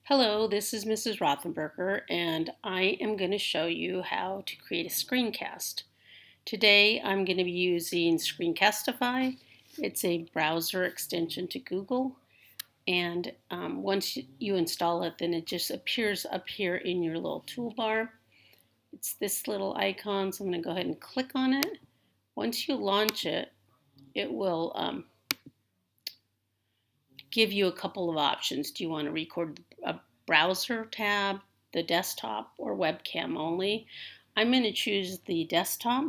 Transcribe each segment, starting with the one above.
Hello, this is Mrs. Rothenberger, and I am going to show you how to create a screencast. Today I'm going to be using Screencastify. It's a browser extension to Google, and once you install it, then it just appears up here in your little toolbar. It's this little icon, so I'm going to go ahead and click on it. Once you launch it, it will give you a couple of options. Do you want to record a browser tab, the desktop, or webcam only? I'm going to choose the desktop.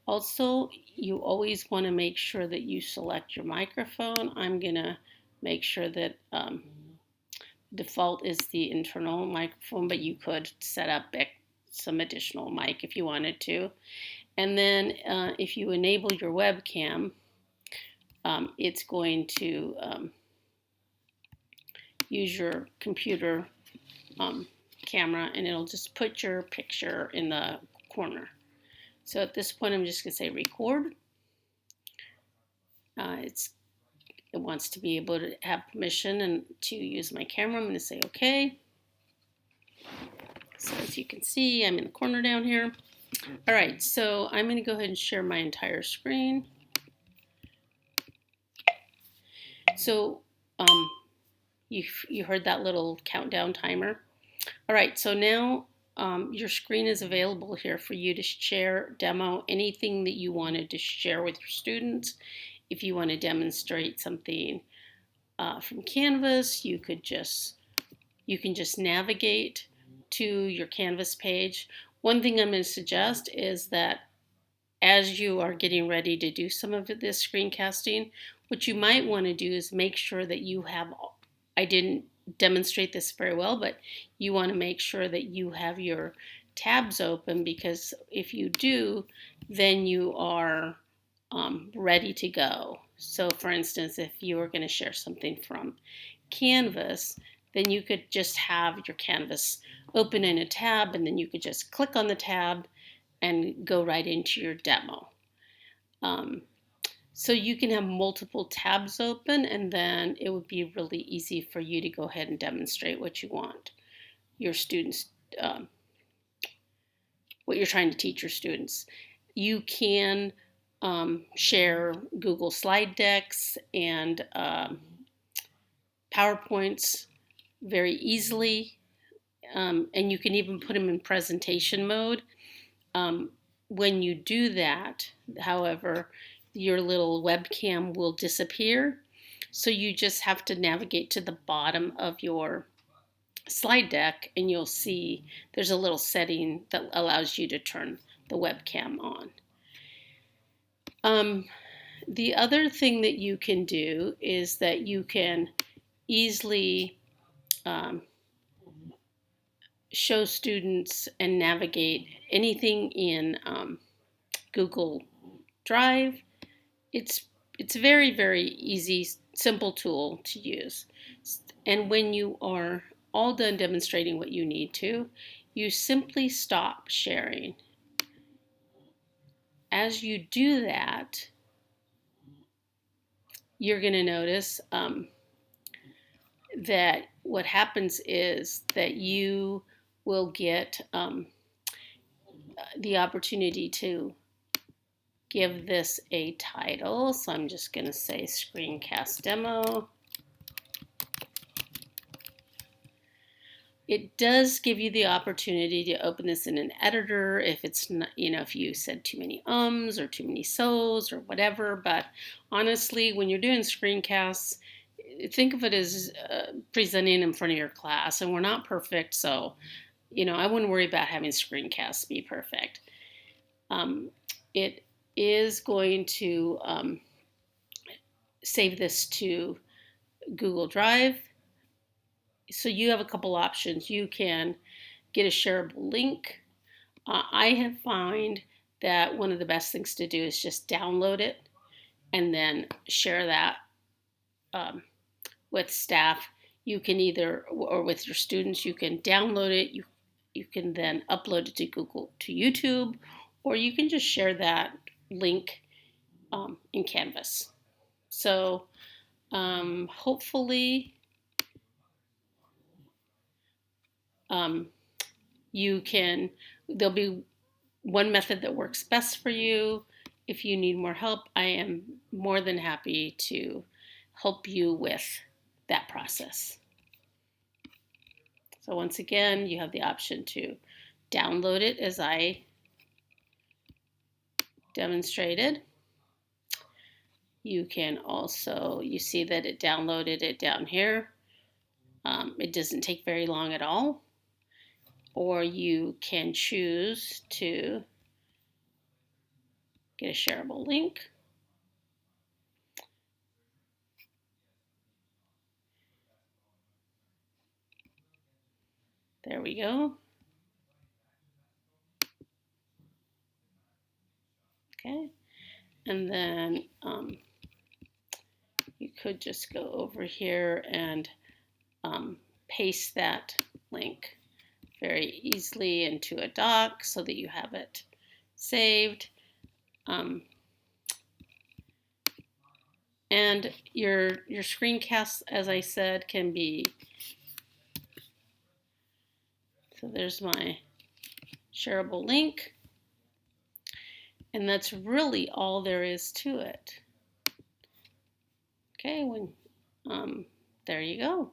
Also, you always want to make sure that you select your microphone. I'm going to make sure that default is the internal microphone, but you could set up some additional mic if you wanted to. And then if you enable your webcam, it's going to use your computer camera, and it'll just put your picture in the corner. So at this point, I'm just going to say record. It wants to be able to have permission and to use my camera. I'm going to say OK. So as you can see, I'm in the corner down here. All right, so I'm going to go ahead and share my entire screen. So you heard that little countdown timer. All right, so now your screen is available here for you to share, demo anything that you wanted to share with your students. If you want to demonstrate something from Canvas, you can just navigate to your Canvas page. One thing I'm going to suggest is that as you are getting ready to do some of this screencasting, what you might want to do is make sure that you have, I didn't demonstrate this very well, but you want to make sure that you have your tabs open, because if you do, then you are ready to go. So for instance, if you were going to share something from Canvas, then you could just have your Canvas open in a tab, and then you could just click on the tab and go right into your demo. So you can have multiple tabs open, and then it would be really easy for you to go ahead and demonstrate what you want your students, what you're trying to teach your students. You can share Google slide decks and PowerPoints very easily, and you can even put them in presentation mode. When you do that, however, your little webcam will disappear. So you just have to navigate to the bottom of your slide deck, and you'll see there's a little setting that allows you to turn the webcam on. The other thing that you can do is that you can easily show students and navigate anything in Google Drive. It's very, very easy, simple tool to use. And when you are all done demonstrating what you need to, you simply stop sharing. As you do that, you're going to notice that what happens is that you will get the opportunity to give this a title. So I'm just going to say Screencast Demo. It does give you the opportunity to open this in an editor if it's not, if you said too many ums or too many so's or whatever. But honestly, when you're doing screencasts, think of it as presenting in front of your class, and we're not perfect, so I wouldn't worry about having screencasts be perfect. It is going to save this to Google Drive. So you have a couple options. You can get a shareable link. I have found that one of the best things to do is just download it and then share that with staff. You can either, or with your students, you can download it. You can then upload it to YouTube, or you can just share that link in Canvas. So hopefully There'll be one method that works best for you. If you need more help, I am more than happy to help you with that process. So once again, you have the option to download it as I demonstrated. You can also, you see that it downloaded it down here. It doesn't take very long at all. Or you can choose to get a shareable link. There we go. Okay. And then you could just go over here and paste that link very easily into a doc so that you have it saved. And your screencasts, as I said, can be, so there's my shareable link. And that's really all there is to it. Okay, there you go.